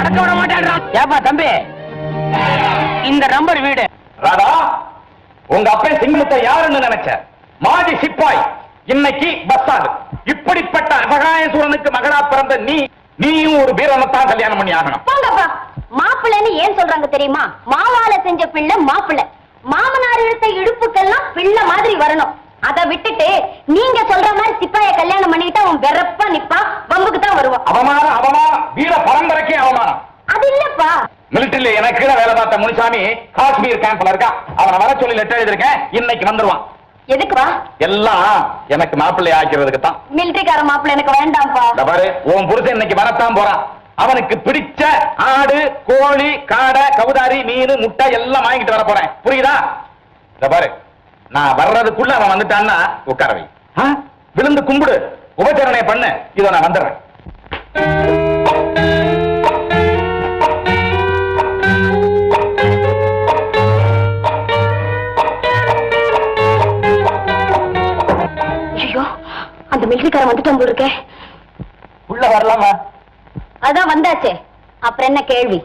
திறக்க விட மாட்டேன்றான். ஏப்பா தம்பி, இந்த நம்பர் வீடு. ராதா, உங்க அப்பா சிங்கமுத்தை யாருன்னு நினைச்ச? மாஜி சிப்பாய், இன்னைக்கு பஸ் ஆடு. இப்படிப்பட்ட அபகாயசூரனுக்கு மகளா பிறந்த நீயும் ஒரு வீரனைத்தான் கல்யாணம் பண்ணி ஆகணும். மாப்பிள்ளைன்னு ஏன் சொல்றாங்க தெரியுமா? மாவால செஞ்ச பிள்ளை மாப்பிள்ளை. மாமனார் இழுத்த இடுப்புக்கெல்லாம் பிள்ளை மாதிரி வரணும். அதை விட்டுட்டு நீங்க சொல்ற மாதிரி சிப்பாய கல்யாணம் பண்ணிக்கிட்டு அவன் வெறப்பா நிப்பான், வம்புக்கு தான் வருவான். அவமானம், அவமானம், வீர பரம்பரைக்கே அவமானம். அது இல்லப்பா, மிலிட்டரியில எனக்கு வேலை பார்த்த முனிசாமி காஷ்மீர் கேம்ப்ல இருக்கா. அவனை வர சொல்லி லெட்டர் எழுதிருக்கேன், இன்னைக்கு வந்துருவான். எதுக்குப்பா? எல்லாம் எனக்கு மாப்பிள்ளை ஆக்கிறதுக்கு தான். மிலிட்டரிக்கார மாப்பிள்ளை எனக்கு வேண்டாம்ப்பா. பாரு, உன் புருஷன் இன்னைக்கு வரத்தான் போறான். அவனுக்கு பிடிச்ச ஆடு, கோழி, காடை, கவுதாரி, மீன், முட்டை எல்லாம் வாங்கிட்டு வர போறேன். புரியுதா? பாரு, நான் வர்றதுக்குள்ள அவன் வந்துட்டான்னா உட்கார வை. விழுந்து கும்பிடு, உபச்சரணை பண்ணு. இதோ நான் வந்துடுறேன். ஐயோ, அந்த மிலிட்டரிக்காரன் வந்துட்டான் போல இருக்கே. உள்ள வரலாமா? அதான் வந்தாச்சே, அப்புறம் என்ன கேள்வி?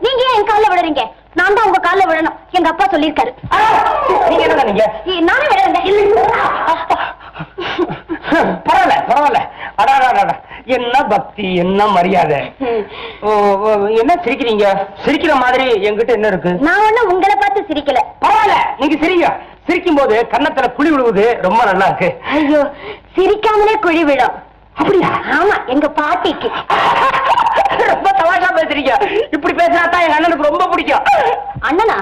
நீங்க என் கால விடுறீங்க? நான் தான் உங்க கால விடணும். எங்க அப்பா சொல்லிருக்காரு. நீங்க என்ன நீங்க? நானே விடுறேன். பரவாயில்ல பரவாயில்ல. அடாடா, என்ன பக்தி, என்ன மரியாதை. என்ன சிரிக்கிறீங்க? சிரிக்கிற மாதிரி என்கிட்ட என்ன இருக்கு? நான் ஒண்ணும் உங்களை பார்த்து சிரிக்கல. பரவாயில்ல, நீங்க சிரிங்க. சிரிக்கும் போது கன்னத்துல குழி விழுவுது, ரொம்ப நல்லா இருக்கு. ஐயோ, சிரிக்காமலே குழி விழும். அப்படியா? ஆமா, எங்க பாட்டிக்கு. ரொம்ப தமாஷா பேசுறீங்க. இப்படி பேசினா தான் எங்க அண்ணனுக்கு ரொம்ப பிடிக்கும். அண்ணனா?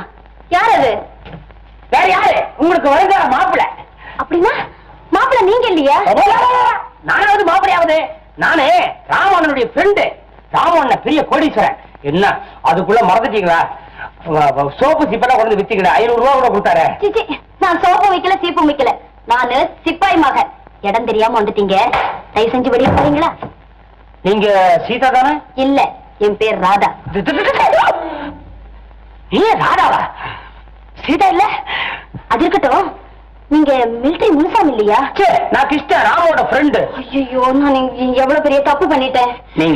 யார் அது? வேற யாரு? உங்களுக்கு வருகிற மாப்பிள்ளை. அப்படின்னா மாப்பிள்ளை நீங்க இல்லையா? நானாவது மாப்பிள்ளையாவது? நானே ராமண்ணனுடைய ஃப்ரெண்டு. ராமண்ண பெரிய கோடீஸ்வரன். என்ன அதுக்குள்ள மறந்துட்டீங்களா? சோப்பு சிப்பெல்லாம் கொண்டு வித்தீங்களா? 500 ரூபா கூட கொடுத்தாரு. நான் சோப்பு வைக்கல, சீப்பு வைக்கல. நானு சிப்பாய் மகன். இடம் தெரியாம வந்துட்டீங்க. தயவு செஞ்சு வெளியே போறீங்களா? நீங்க சீதா தானே? இல்ல, என் பேர் ராதா. ராதாவா? சீதா இல்ல? அது இருக்கட்டும், நீங்க மிலிட்டரி முனுசாமி இல்லையா? நான் கிருஷ்ண, ராமோட ஃப்ரெண்டு. ஐயோ, நான் எவ்வளவு பெரிய தப்பு பண்ணிட்டேன். நீ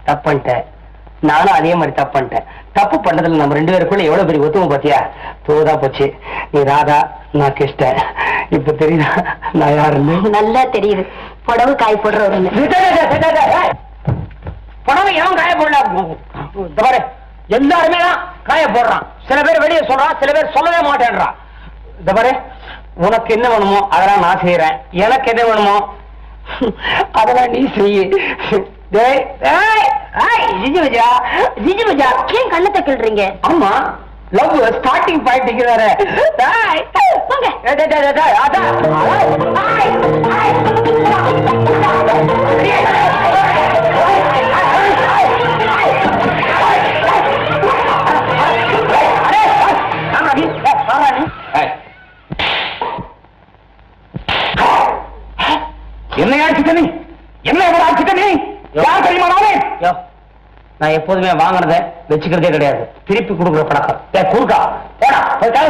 தப்பு பண்ணிட்ட, நானும் அதே மாதிரி தப்பு பண்ணிட்டேன். தப்பு பண்ணதுல நம்ம 2 பேருக்குள்ள எவ்வளவு பெரிய ஒத்துமை பாத்தியா? தோதா போச்சு. நீ ராதா, நான் கிருஷ்ண. இப்ப தெரியுதா நான் யாருன்னு? நல்லா தெரியுது. புடவை காய் போடுறவருன்னு. புடவை எவன் காய போடல? எல்லாருமே தான் காய போடுறான். சில பேர் வெளியே சொல்றான், சில பேர் சொல்லவே மாட்டேன்றான். இந்த பாரு, உனக்கு என்ன வேணுமோ அதெல்லாம் நான் செய்யறேன். எனக்கு என்ன வேணுமோ அதெல்லாம் நீ செய்ய. ஏன் கண்ணத்தை கிள்றீங்க? ஆமா, லவ் ஸ்டார்டிங் பாயிண்ட் இருக்கிறாரு. என்ன ஆட்சிட்ட நீ? என்ன ஆட்சிட்ட நீ? யார் தெரியுமா? நான் எப்போதுமே வாங்கினதை வச்சுக்கிறதே கிடையாது. திருப்பி கொடுக்குற பழக்கம். கூர்க்கா போடா, கூர்க்கா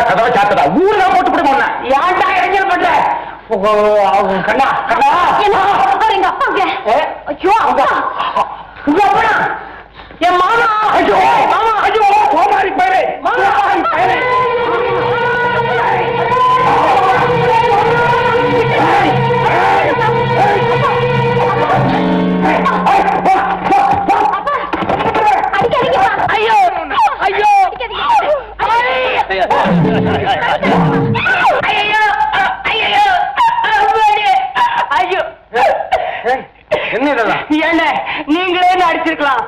கதவை சாத்தடா. ஊருக்கா போட்டு போடுமா? யார்டா இறங்கல் பண்ற? கண்ணா கண்ணா, எங்க அப்பாங்க. ஐயோ, அப்பா, உங்க அப்பனா? என் மாமா. ஐயோ மாமா, ஐயோ கோமாரி பயிரே, மாமா பயிரே. ஐயோ ஐயோ என்ன இதெல்லாம்? என்ன நீங்களே அடிச்சிருக்கலாம்.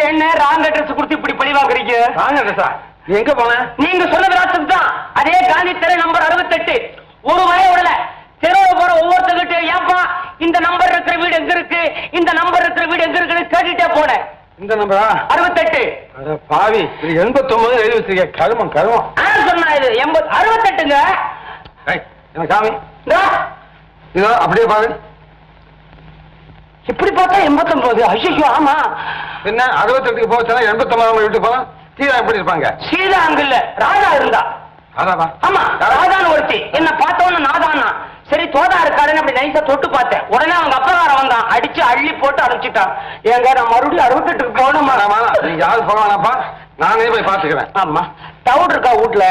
என்ன ராங் அட்ரஸ் கொடுத்து இப்படி பழி வாங்குறீங்க? ராங் அட்ரஸா? எங்க போன? நீங்க சொன்ன விலாசம் தான். அதே காந்தி தெரு நம்பர் 68. ஒரு வய விடல. தெருவில் போற ஒவ்வொருத்தங்கிட்ட ஏப்பா இந்த நம்பர் இருக்கிற வீடு எங்க இருக்கு, இந்த நம்பர் இருக்கிற வீடு எங்க இருக்குன்னு கேட்டுட்டே போனேன். இந்த நம்பரா? 68. பாவி, இது 89 எழுதி வச்சிருக்க. கருமம் கருமம். சொன்னா இது 68ங்க. எனக்கு சாமி இதோ அப்படியே பாரு. இப்படி பார்த்தா 89. ஐயோ, ஆமா என்ன 68க்கு போச்சுன்னா 89 வீட்டுக்கு போனா சீதா எப்படி இருப்பாங்க? சீதா அங்க இல்ல, ராதா இருந்தா. அதாவா? ஆமா, ராதான்னு ஒருத்தி. என்ன பார்த்தவொன்னு நாதான்னா சரி தோதா இருக்காருன்னு அப்படி நைஸா தொட்டு பார்த்தேன். உடனே அவங்க அப்பகாரம் வந்தான், அடிச்சு அள்ளி போட்டு அனுப்பிச்சிட்டான். ஏங்க நான் மறுபடியும் 68க்கு போகணுமா? நீங்க யாரும் போக வேணாப்பா, நானே போய் பாத்துக்கிறேன். ஆமா, டவுட் இருக்கா வீட்டுல?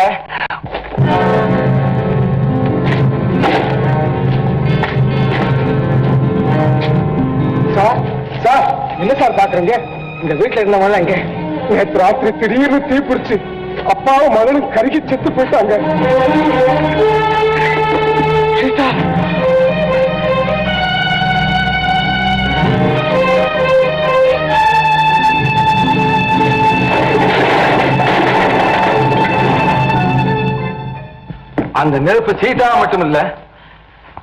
சார் சார் என்ன சார் பாக்குறீங்க? இந்த வீட்டுல இருந்தவங்க இங்க நேற்று ராத்திரி திடீர்னு தீ பிடிச்சு அப்பாவும் மகனும் கருகி செத்து போயிட்டாங்க. சீதா அந்த நெருப்பு சீதா மட்டும் இல்ல,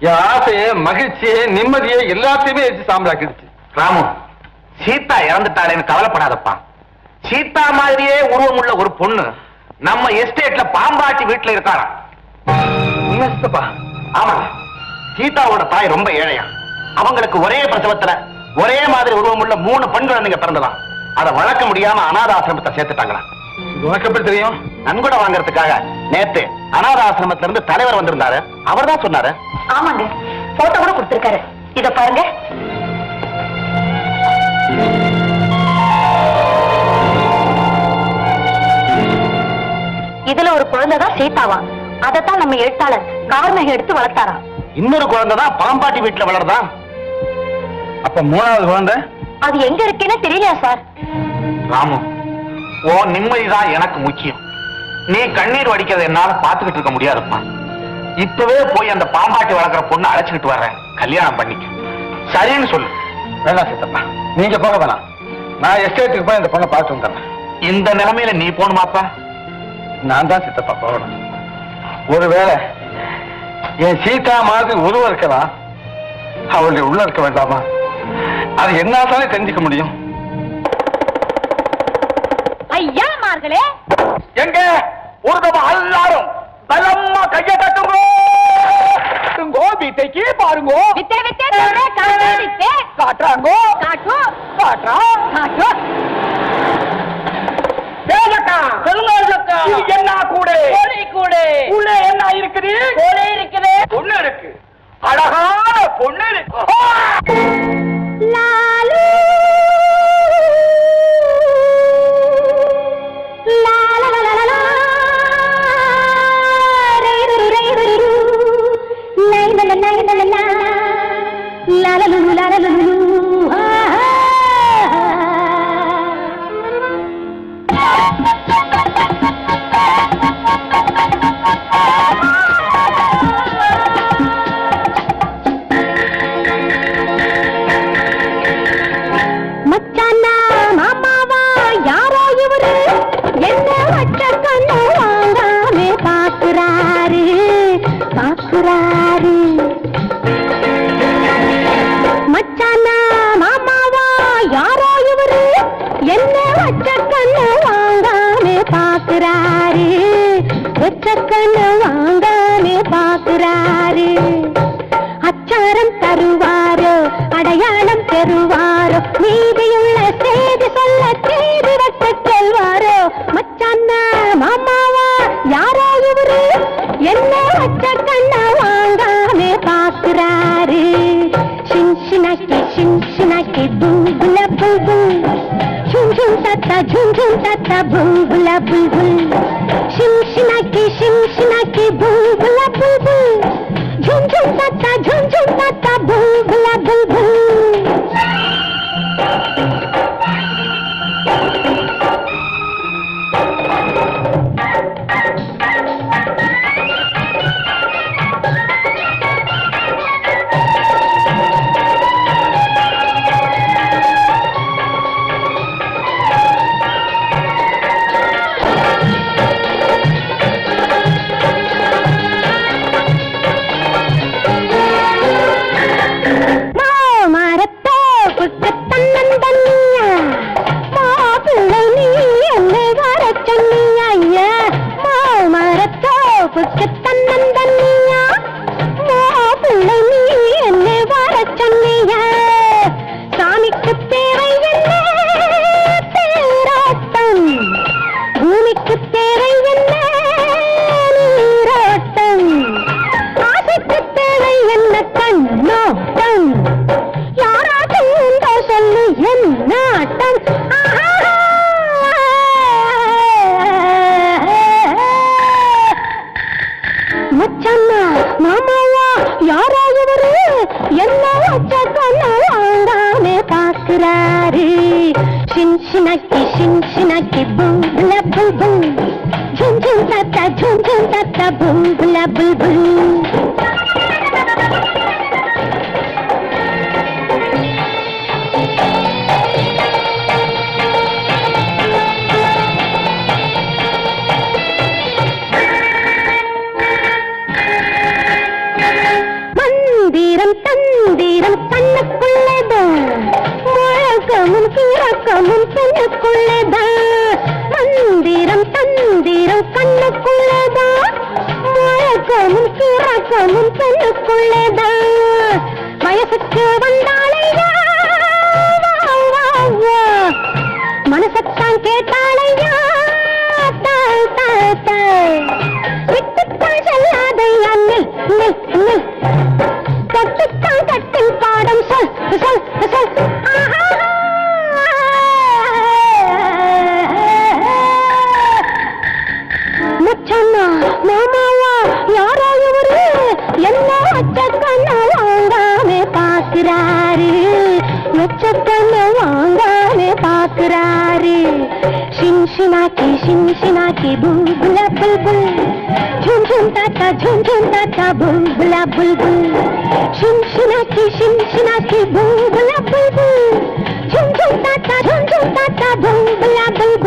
என் ஆசையை மகிழ்ச்சியை நிம்மதியை எல்லாத்தையுமே வச்சு சாம்பலாக்கிடுச்சு. ராமு, சீதா இறந்துட்டாளேன்னு கவலைப்படாதப்பா. சீதா மாதிரியே உருவம் உள்ள ஒரு பொண்ணு நம்ம எஸ்டேட்ல பாம்பாட்டி வீட்டுல இருக்காளாம். உண்மைப்பா? ஆமா, சீதாவோட தாய் ரொம்ப ஏழையா. அவங்களுக்கு ஒரே பிரசவத்துல ஒரே மாதிரி உருவம் உள்ள 3 பெண் குழந்தைங்க பிறந்தலாம். அதை வளர்க்க முடியாம அநாத ஆசிரமத்தை சேர்த்துட்டாங்களாம். உனக்கு எப்படி தெரியும்? நன்கொடை வாங்கறதுக்காக நேத்து அநாத ஆசிரமத்துல இருந்து தலைவர் வந்திருந்தாரு. அவர் தான் சொன்னாரு. ஆமாங்க, போட்டோ கூட கொடுத்திருக்காரு. இத பாருங்க. இதுல ஒரு குழந்தைதான் சீதாவா. அதத்தான் நம்ம எழுத்தாளர் கார்மேகம் எடுத்து வளர்த்தாரா. இன்னொரு குழந்தை தான் பாம்பாட்டி வீட்டுல வளர்றதா. அப்ப 3வது குழந்தை அது எங்க இருக்குன்னு தெரியலையா சார்? ராமு, ஓ நிம்மதிதான் எனக்கு முக்கியம். நீ கண்ணீர் வடிக்கிறத என்னால பாத்துக்கிட்டு இருக்க முடியாதுப்பா. இப்பவே போய் அந்த பாம்பாட்டி வளர்க்குற பொண்ணை அழைச்சுக்கிட்டு வர்றேன், கல்யாணம் பண்ணிக்க. சரின்னு சொல்லு. வேணாம் சித்தப்பா, நீங்க போக வேணாம். நான் எஸ்டேட்டுக்கு போய் இந்த பொண்ணை பார்த்து வந்துடுறேன். இந்த நிலைமையில நீ போகணுமாப்பா? நான் தான் சித்தப்பா போகணும். ஒருவேளை என் சீதா மாதிரி உருவம் இருக்கலாம், அவளுடைய உள்ள இருக்க வேண்டாமா? அது என்னாலே தெரிஞ்சுக்க முடியும். ஐயா மார்களே, எங்க ஒரு தடவை எல்லாரும் பலமா கைய தட்டுங்க. வீட்டைக்கு பாருங்க. வித்தே வித்தே தரே காட்டே வித்தே காட்டுறாங்க. காட்டு காட்டுறா. காட்டு. தேவக்கா சொல்லுங்கக்கா, இது என்ன கூடை? கோழி கூடை. உள்ள என்ன இருக்குது? கோழி இருக்குது. பொண்ணு இருக்கு, அழகான பொண்ணு இருக்கு. லாலு லா லா லா லா லா ரே ரே ரே ரே லை லை லை லை லை லா லா லா லு லா லா லு மச்சானா மாமாவா யாரோ இவரு என்ன வச்ச கண்ணு வாங்காமே பாக்குறாரு பாக்குறாரு. மச்சானா மாமாவா யாரோ இவரு என்ன வச்ச கண்ணு வாங்காமே பாக்குறாரு வச்ச கண்ணு வாங்காமே பாக்குறாரு. அச்சாரம் தருவாரோ அடையாளம் பெறுவாரோ நீதியுள்ள செய்தி சொல்ல தேடி வட்ட செல்வாரோ. மச்சானா மாமாவா யாரோ இவரு என்ன வச்ச கண்ண வாங்காமே பாக்குறாரு. சின்சினாக்கி புல்புல புல்புல் झुम झुम तत्ता बुलबुला बुलबुल शिमशिनाकी बुलबुला बुलबुल झुम झुम तत्ता बुलबुला बुलबुल. கொண்டாட்டம் மச்சம்மா மாமாவா யாரா இவரு என்ன வாங்காமே பாக்குறாரு சின்சினக்கி புல்புல புல்புல் झुम तत्ता बुलबुला बुलबुल மந்திரம் தந்திரம் கண்ணுக்குள்ளேதான் முழக்கமும் கிழக்கமும் பெண்ணுக்குள்ளேதான் மந்திரம் தந்திரம் கண்ணுக்குள்ளேதான் முழக்கமும் கிழக்கமும் பெண்ணுக்குள்ளேதான் வயசுக்கு வந்தாளையா மனசத்தான் கேட்டாளையா தாய் தாய் தாய் விட்டுத்தான் செல்லாதையா கட்டுத்தான் கட்டில் பாடம் சொல் சொல் சொல் மச்சம்மா மாமாவா யாரா இவரு என்ன அச்சக்கண்ண வாங்காமே பாக்குறாரு எச்சக்கண்ண வாங்காமே பாக்குறாரு சின்சினாக்கி புல்புல புல்புல் झुम ताता बुलबुला बुलबुल சின்சினாக்கி புல்புல புல்புல் झुम ताता बुलबुला बुलबुल